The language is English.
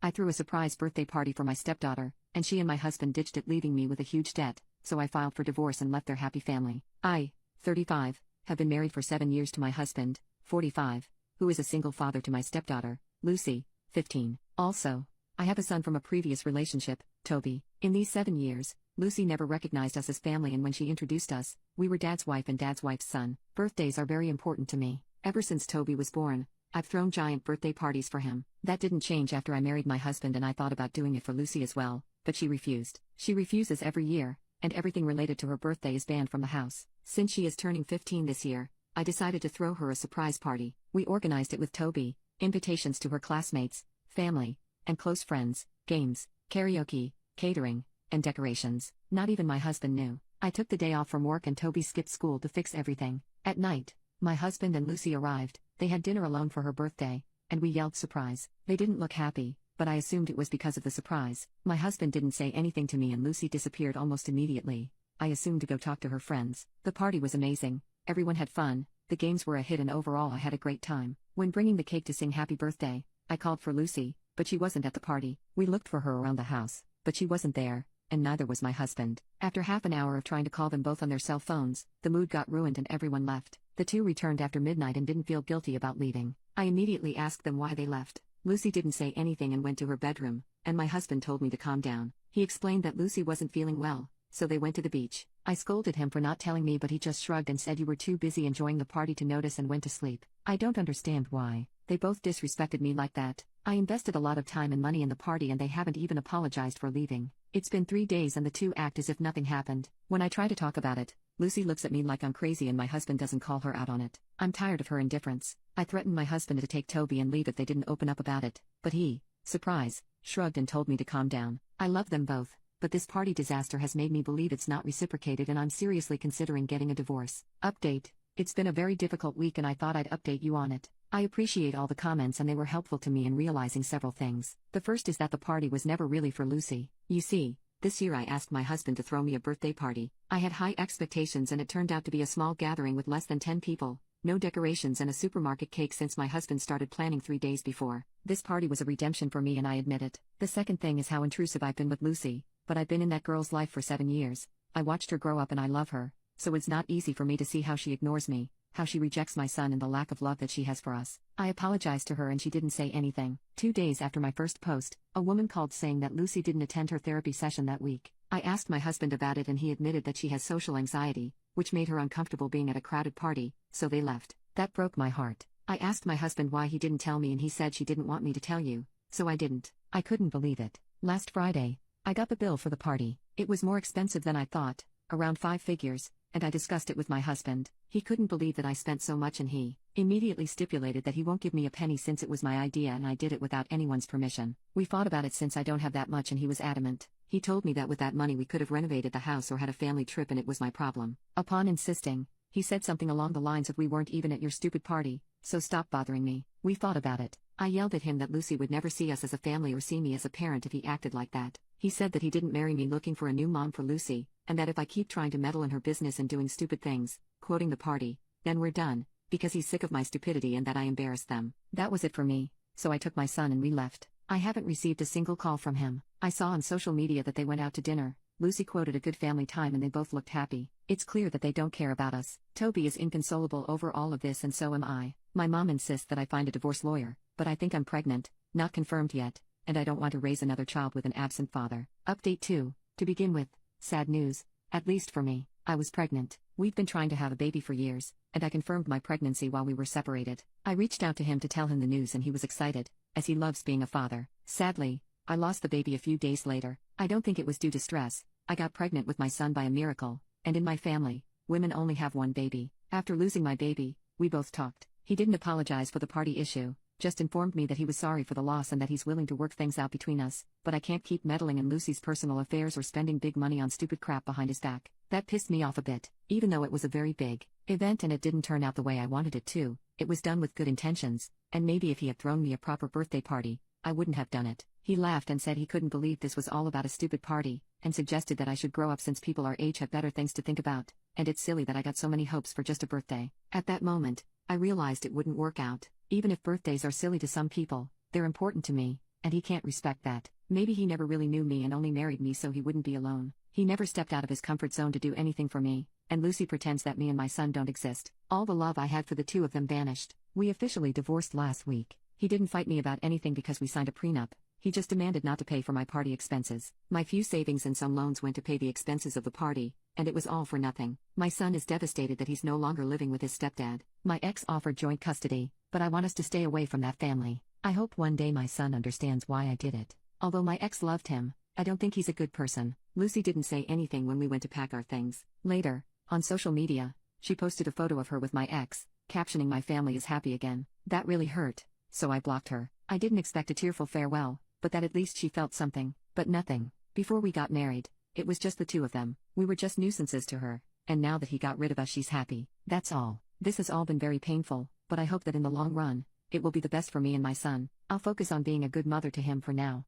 I threw a surprise birthday party for my stepdaughter, and she and my husband ditched it, leaving me with a huge debt, so I filed for divorce and left their happy family. I, 35, have been married for 7 years to my husband, 45, who is a single father to my stepdaughter, Lucy, 15. Also, I have a son from a previous relationship, Toby. In these 7 years, Lucy never recognized us as family, and when she introduced us, we were dad's wife and dad's wife's son. Birthdays are very important to me. Ever since Toby was born, I've thrown giant birthday parties for him. That didn't change after I married my husband, and I thought about doing it for Lucy as well, but she refused. She refuses every year, and everything related to her birthday is banned from the house. Since she is turning 15 this year, I decided to throw her a surprise party. We organized it with Toby, invitations to her classmates, family, and close friends, games, karaoke, catering, and decorations. Not even my husband knew. I took the day off from work and Toby skipped school to fix everything. At night, my husband and Lucy arrived. They had dinner alone for her birthday, and we yelled surprise. They didn't look happy, but I assumed it was because of the surprise. My husband didn't say anything to me and Lucy disappeared almost immediately. I assumed to go talk to her friends. The party was amazing. Everyone had fun, the games were a hit, and overall I had a great time. When bringing the cake to sing happy birthday, I called for Lucy, but she wasn't at the party. We looked for her around the house, but she wasn't there, and neither was my husband. After half an hour of trying to call them both on their cell phones, the mood got ruined and everyone left. The two returned after midnight and didn't feel guilty about leaving. I immediately asked them why they left. Lucy didn't say anything and went to her bedroom, and my husband told me to calm down. He explained that Lucy wasn't feeling well, so they went to the beach. I scolded him for not telling me, but he just shrugged and said you were too busy enjoying the party to notice and went to sleep. I don't understand why they both disrespected me like that. I invested a lot of time and money in the party and they haven't even apologized for leaving. It's been 3 days and the two act as if nothing happened. When I try to talk about it, Lucy looks at me like I'm crazy and my husband doesn't call her out on it. I'm tired of her indifference. I threatened my husband to take Toby and leave if they didn't open up about it, but he, surprise, shrugged and told me to calm down. I love them both, but this party disaster has made me believe it's not reciprocated and I'm seriously considering getting a divorce. Update: it's been a very difficult week and I thought I'd update you on it. I appreciate all the comments and they were helpful to me in realizing several things. The first is that the party was never really for Lucy. You see, this year I asked my husband to throw me a birthday party. I had high expectations and it turned out to be a small gathering with less than 10 people, no decorations and a supermarket cake since my husband started planning 3 days before. This party was a redemption for me and I admit it. The second thing is how intrusive I've been with Lucy, but I've been in that girl's life for 7 years. I watched her grow up and I love her, so it's not easy for me to see how she ignores me, how she rejects my son and the lack of love that she has for us. I apologized to her and she didn't say anything. 2 days after my first post, a woman called saying that Lucy didn't attend her therapy session that week. I asked my husband about it and he admitted that she has social anxiety, which made her uncomfortable being at a crowded party, so they left. That broke my heart. I asked my husband why he didn't tell me and he said she didn't want me to tell you, so I didn't. I couldn't believe it. Last Friday, I got the bill for the party. It was more expensive than I thought, around 5 figures, and I discussed it with my husband. He couldn't believe that I spent so much and he immediately stipulated that he won't give me a penny since it was my idea and I did it without anyone's permission. We fought about it since I don't have that much and he was adamant. He told me that with that money we could have renovated the house or had a family trip and it was my problem. Upon insisting, he said something along the lines of we weren't even at your stupid party, so stop bothering me. We fought about it. I yelled at him that Lucy would never see us as a family or see me as a parent if he acted like that. He said that he didn't marry me looking for a new mom for Lucy, and that if I keep trying to meddle in her business and doing stupid things, quoting the party, then we're done, because he's sick of my stupidity and that I embarrassed them. That was it for me, so I took my son and we left. I haven't received a single call from him. I saw on social media that they went out to dinner. Lucy quoted a good family time and they both looked happy. It's clear that they don't care about us. Toby is inconsolable over all of this and so am I. My mom insists that I find a divorce lawyer, but I think I'm pregnant, not confirmed yet, and I don't want to raise another child with an absent father. Update 2. To begin with, sad news, at least for me. I was pregnant. We've been trying to have a baby for years, and I confirmed my pregnancy while we were separated. I reached out to him to tell him the news and he was excited, as he loves being a father. Sadly, I lost the baby a few days later. I don't think it was due to stress. I got pregnant with my son by a miracle, and in my family, women only have one baby. After losing my baby, we both talked. He didn't apologize for the party issue, just informed me that he was sorry for the loss and that he's willing to work things out between us, but I can't keep meddling in Lucy's personal affairs or spending big money on stupid crap behind his back. That pissed me off a bit. Even though it was a very big event and it didn't turn out the way I wanted it to, it was done with good intentions, and maybe if he had thrown me a proper birthday party, I wouldn't have done it. He laughed and said he couldn't believe this was all about a stupid party, and suggested that I should grow up since people our age have better things to think about, and it's silly that I got so many hopes for just a birthday. At that moment, I realized it wouldn't work out. Even if birthdays are silly to some people, they're important to me, and he can't respect that. Maybe he never really knew me and only married me so he wouldn't be alone. He never stepped out of his comfort zone to do anything for me, and Lucy pretends that me and my son don't exist. All the love I had for the two of them vanished. We officially divorced last week. He didn't fight me about anything because we signed a prenup. He just demanded not to pay for my party expenses. My few savings and some loans went to pay the expenses of the party, and it was all for nothing. My son is devastated that he's no longer living with his stepdad. My ex offered joint custody, but I want us to stay away from that family. I hope one day my son understands why I did it. Although my ex loved him, I don't think he's a good person. Lucy didn't say anything when we went to pack our things. Later, on social media, she posted a photo of her with my ex, captioning "My family is happy again." That really hurt, so I blocked her. I didn't expect a tearful farewell, but that at least she felt something, but nothing. Before we got married, it was just the two of them. We were just nuisances to her, and now that he got rid of us, she's happy. That's all. This has all been very painful, but I hope that in the long run, it will be the best for me and my son. I'll focus on being a good mother to him for now.